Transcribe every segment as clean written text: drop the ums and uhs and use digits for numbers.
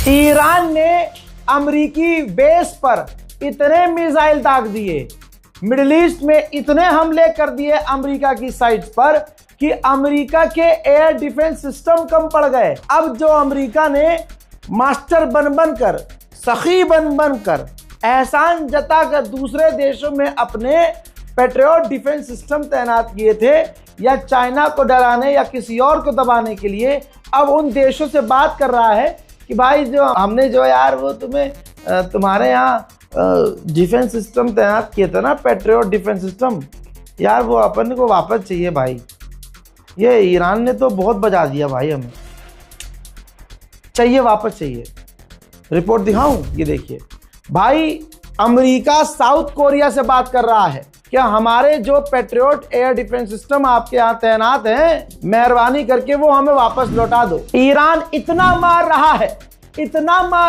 Iran ने अमेरिकी base पर इतने मिसाइल दाग दिए, मिडिल ईस्ट में इतने हमले कर दिए अमेरिका की साइट्स पर कि अमेरिका के एयर डिफेंस सिस्टम कम पड़ गए। अब जो अमेरिका ने मास्टर बन कर, सखी बन कर, एहसान जताकर दूसरे देशों में अपने पैट्रियट डिफेंस सिस्टम तैनात किए थे या चाइना को डराने या किसी और को दबाने के लिए, अब उन देशों से बात कर रहा है कि भाई जो हमने जो यार वो तुम्हारे यहाँ डिफेंस सिस्टम तैनात किए थे ना, पैट्रियट डिफेंस सिस्टम, यार वो अपन को वापस चाहिए भाई। ये ईरान ने तो बहुत बजा दिया भाई, हमें चाहिए, वापस चाहिए। रिपोर्ट दिखाऊं, ये देखिए भाई, अमेरिका साउथ कोरिया से बात कर रहा है क्या हमारे जो पैट्रियट एयर डिफेंस सिस्टम आपके यहाँ तैनात हैं, मेहरबानी करके वो हमें वापस लौटा दो। ईरान इतना मार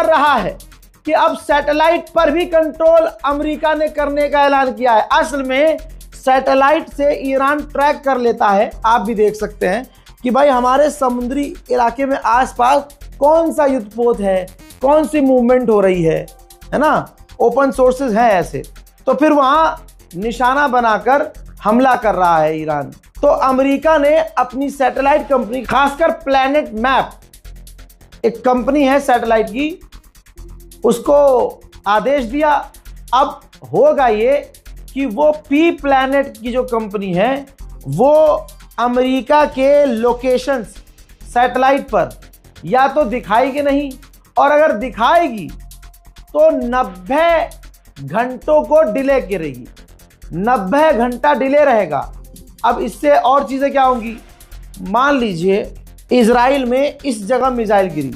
रहा है कि अब सैटेलाइट पर भी कंट्रोल अमेरिका ने करने का ऐलान किया है। असल में सैटेलाइट से ईरान ट्रैक कर लेता है, आप भी देख सकते हैं कि भाई हमारे समुद्री इलाके में आसपास कौन सा युद्धपोत है, कौन सी मूवमेंट हो रही है ना, ओपन सोर्सेज हैं ऐसे, तो फिर वहां निशाना बनाकर हमला कर रहा है ईरान। तो अमेरिका ने अपनी सैटेलाइट कंपनी, खासकर प्लैनेट मैप एक कंपनी है सैटेलाइट की, उसको आदेश दिया। अब होगा ये कि वो पी प्लैनेट की जो कंपनी है वो अमेरिका के लोकेशंस सैटेलाइट पर या तो दिखाएगी नहीं, और अगर दिखाएगी तो 90 घंटों को डिले करेगी, 90 घंटा डिले रहेगा। अब इससे और चीज़ें क्या होंगी, मान लीजिए इजराइल में इस जगह मिसाइल गिरी,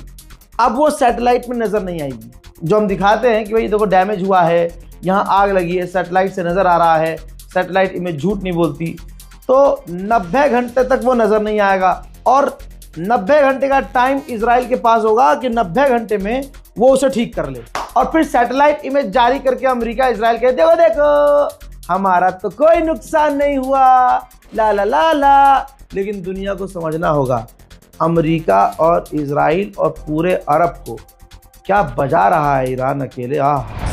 अब वो सैटेलाइट में नज़र नहीं आएगी। जो हम दिखाते हैं कि भाई देखो डैमेज हुआ है, यहाँ आग लगी है, सैटेलाइट से नज़र आ रहा है, सैटेलाइट इमेज झूठ नहीं बोलती, तो 90 घंटे तक वो नज़र नहीं आएगा। और 90 घंटे का टाइम इजराइल के पास होगा कि 90 घंटे में वो उसे ठीक कर ले, और फिर सैटेलाइट इमेज जारी करके अमेरिका इजराइल कहे देखो देखो हमारा तो कोई नुकसान नहीं हुआ, ला ला ला ला। लेकिन दुनिया को समझना होगा, अमेरिका और इजराइल और पूरे अरब को क्या बजा रहा है ईरान अकेले।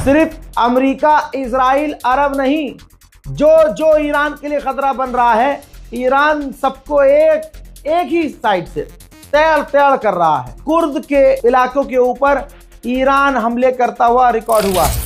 सिर्फ अमेरिका, इजराइल, अरब नहीं, जो ईरान के लिए खतरा बन रहा है, ईरान सबको एक ही साइड से तेड़ कर रहा है। कुर्द के इलाकों के ऊपर ईरान हमले करता हुआ रिकॉर्ड हुआ है।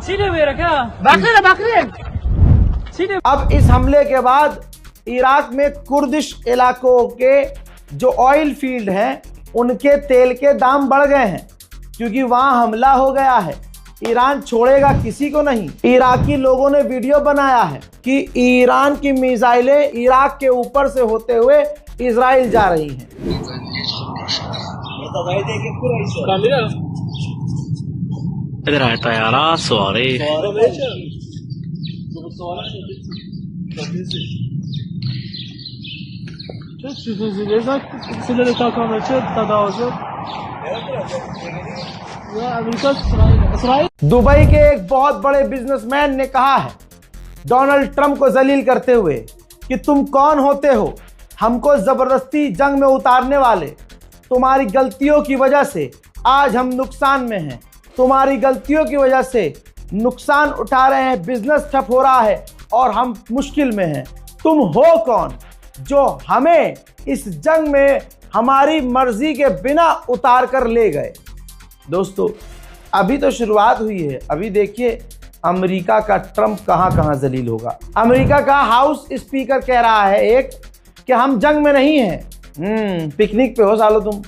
सीधे वे रखा बाकरीन अब इस हमले के बाद इराक में कुर्दिश इलाकों के जो ऑयल फील्ड हैं उनके तेल के दाम बढ़ गए हैं, क्योंकि वहां हमला हो गया है। ईरान छोड़ेगा किसी को नहीं। इराकी लोगों ने वीडियो बनाया है कि ईरान की मिसाइलें इराक के ऊपर से होते हुए इजराइल जा रही हैं। इधर आता है यार सॉरी दुबई के एक बहुत बड़े बिजनेसमैन ने कहा है डोनाल्ड ट्रंप को जलील करते हुए कि तुम कौन होते हो हमको जबरदस्ती जंग में उतारने वाले, तुम्हारी गलतियों की वजह से आज हम नुकसान में हैं, तुम्हारी गलतियों की वजह से नुकसान उठा रहे हैं, बिजनेस ठप हो रहा है और हम मुश्किल में हैं। तुम हो कौन जो हमें इस जंग में हमारी मर्जी के बिना उतार कर ले गए। दोस्तों अभी तो शुरुआत हुई है, अभी देखिए अमेरिका का ट्रंप कहां जलील होगा। अमेरिका का हाउस स्पीकर कह रहा है एक कि हम जंग में नहीं हैं। पिकनिक पे हो सालो तुम।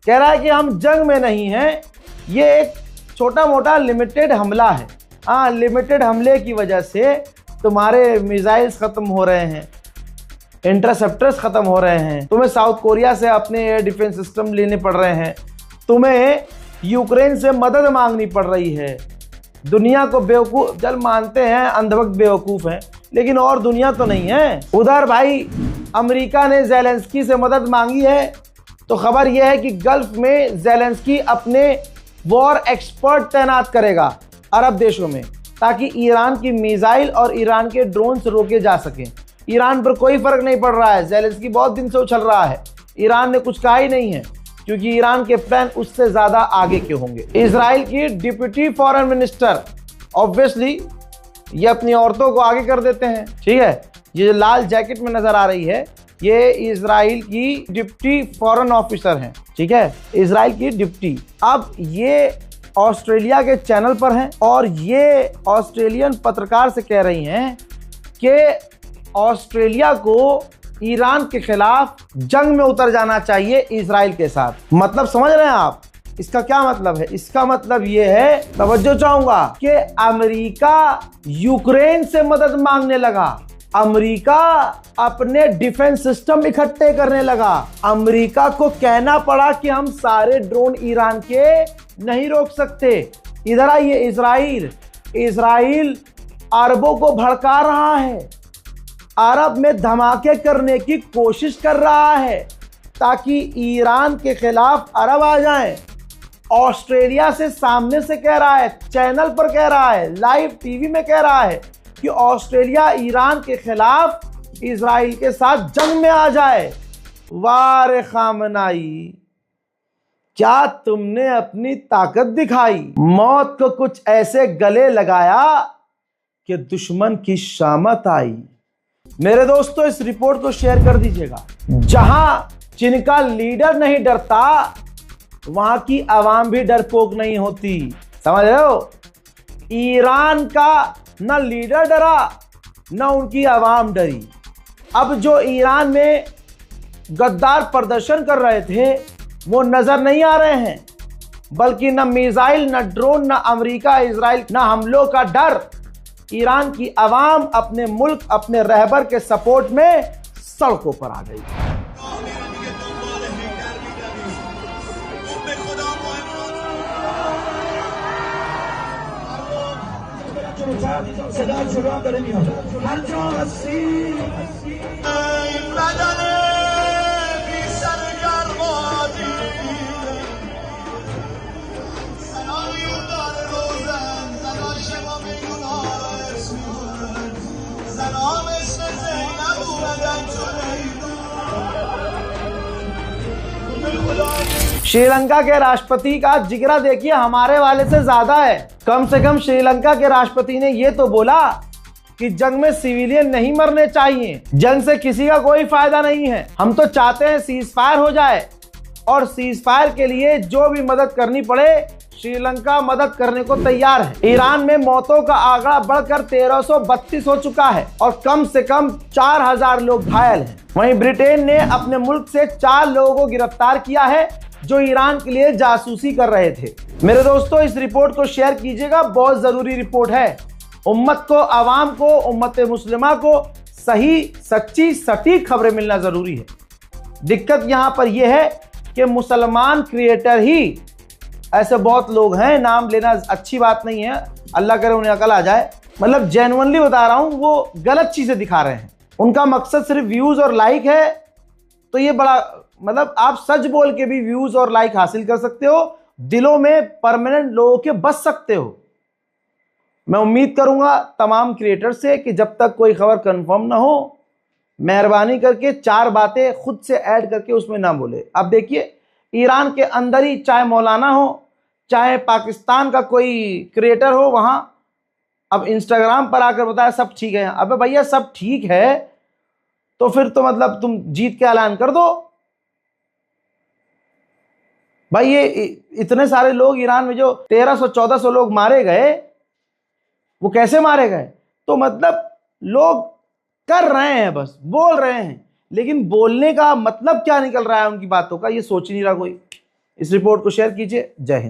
कह रहा है कि हम जंग में नहीं हैं, ये एक छोटा मोटा लिमिटेड हमला है। हाँ, लिमिटेड हमले की वजह से तुम्हारे मिसाइल्स खत्म हो रहे हैं। इंटरसेप्टर्स खत्म हो रहे हैं, तुम्हें साउथ कोरिया से अपने एयर डिफेंस सिस्टम लेने पड़ रहे हैं, तुम्हें यूक्रेन से मदद मांगनी पड़ रही है। दुनिया को बेवकूफ जल मानते हैं, अंधभक्त बेवकूफ हैं, लेकिन और दुनिया तो नहीं है। उधर भाई अमेरिका ने ज़ेलेंस्की से मदद मांगी है, तो खबर यह है कि गल्फ में ज़ेलेंस्की अपने वॉर एक्सपर्ट तैनात करेगा अरब देशों में, ताकि ईरान की मिसाइल और ईरान के ड्रोन से रोके जा सकें। ईरान पर कोई फर्क नहीं पड़ रहा है, ज़ेलेंस्की बहुत दिन से उछल रहा है, ईरान ने कुछ कहा ही नहीं है, क्योंकि ईरान के प्लान उससे ज्यादा आगे के होंगे। इजराइल की डिप्टी फॉरेन मिनिस्टर, ऑब्वियसली ये अपनी औरतों को आगे कर देते हैं, ठीक है। ये जो लाल जैकेट में नजर आ रही है, ये इजराइल की डिप्टी फॉरेन ऑफिसर हैं, ठीक है, इजराइल की डिप्टी। अब ये ऑस्ट्रेलिया के चैनल पर हैं और ये ऑस्ट्रेलियन पत्रकार से कह रही हैं कि ऑस्ट्रेलिया को ईरान के खिलाफ जंग में उतर जाना चाहिए इजराइल के साथ। मतलब समझ रहे हैं आप इसका क्या मतलब है? इसका मतलब ये है, तवज्जो चाहूंगा, कि अमेरिका यूक्रेन से मदद मांगने लगा, अमेरिका अपने डिफेंस सिस्टम इकट्ठे करने लगा, अमेरिका को कहना पड़ा कि हम सारे ड्रोन ईरान के नहीं रोक सकते। इधर आइए, इजराइल अरबों को भड़का रहा है, अरब में धमाके करने की कोशिश कर रहा है ताकि ईरान के खिलाफ अरब आ जाएं। ऑस्ट्रेलिया से सामने से कह रहा है, चैनल पर कह रहा है, लाइव टीवी में कह रहा है कि ऑस्ट्रेलिया ईरान के खिलाफ इजराइल के साथ जंग में आ जाए। वाह रे खामनाई, क्या तुमने अपनी ताकत दिखाई, मौत को कुछ ऐसे गले लगाया कि दुश्मन की शामत आई। मेरे दोस्तों, इस रिपोर्ट को शेयर कर दीजिएगा। जहां जिनका लीडर नहीं डरता, वहां की आवाम भी डरपोक नहीं होती, समझ रहे हो। ईरान का न लीडर डरा, न उनकी आवाम डरी। अब जो ईरान में गद्दार प्रदर्शन कर रहे थे वो नजर नहीं आ रहे हैं, बल्कि न मिसाइल, न ड्रोन, न अमेरिका इजराइल, न हमलों का डर। ईरान की आवाम अपने मुल्क, अपने रहबर के सपोर्ट में सड़कों पर आ गई। श्रीलंका के राष्ट्रपति का जिगरा देखिए हमारे वाले से ज्यादा है। कम से कम श्रीलंका के राष्ट्रपति ने यह तो बोला कि जंग में सिविलियन नहीं मरने चाहिए, जंग से किसी का कोई फायदा नहीं है। हम तो चाहते हैं सीज फायर हो जाए, और सीज फायर के लिए जो भी मदद करनी पड़े श्रीलंका मदद करने को तैयार है। ईरान में मौतों का आंकड़ा बढ़कर 1332 हो चुका है और कम से कम 4000 लोग घायल हैं। वहीं ब्रिटेन ने अपने मुल्क से 4 लोगों को गिरफ्तार किया है जो ईरान के लिए जासूसी कर रहे थे। मेरे दोस्तों, इस रिपोर्ट को शेयर कीजिएगा, बहुत जरूरी रिपोर्ट है। उम्मत को, आवाम को, उम्मत मुस्लिमा को सही, सच्ची, सटीक खबरें मिलना जरूरी है। दिक्कत यहां पर यह है कि मुसलमान क्रिएटर ही, ऐसे बहुत लोग हैं, नाम लेना अच्छी बात नहीं है, अल्लाह करे उन्हें अकल आ जाए, मतलब जेन्युइनली बता रहा हूं, वो गलत चीजें दिखा रहे हैं। उनका मकसद सिर्फ व्यूज और लाइक है, तो ये बड़ा, मतलब आप सच बोल के भी व्यूज और लाइक हासिल कर सकते हो, दिलों में परमानेंट लोगों के बस सकते हो। मैं उम्मीद करूंगा तमाम क्रिएटर से कि जब तक कोई खबर कंफर्म ना हो, मेहरबानी करके 4 बातें खुद से ऐड करके उसमें ना बोले। अब देखिए, ईरान के अंदर ही चाहे मौलाना हो, चाहे पाकिस्तान का कोई क्रिएटर हो, वहां अब इंस्टाग्राम पर आकर बताया सब ठीक है। अबे भैया, सब ठीक है तो फिर तो मतलब तुम जीत के ऐलान कर दो भाई। ये इतने सारे लोग ईरान में जो 1300-1400 लोग मारे गए, वो कैसे मारे गए? तो मतलब लोग कर रहे हैं, बस बोल रहे हैं, लेकिन बोलने का मतलब क्या निकल रहा है उनकी बातों का, ये सोच नहीं रहा कोई। इस रिपोर्ट को शेयर कीजिए। जय हिंद।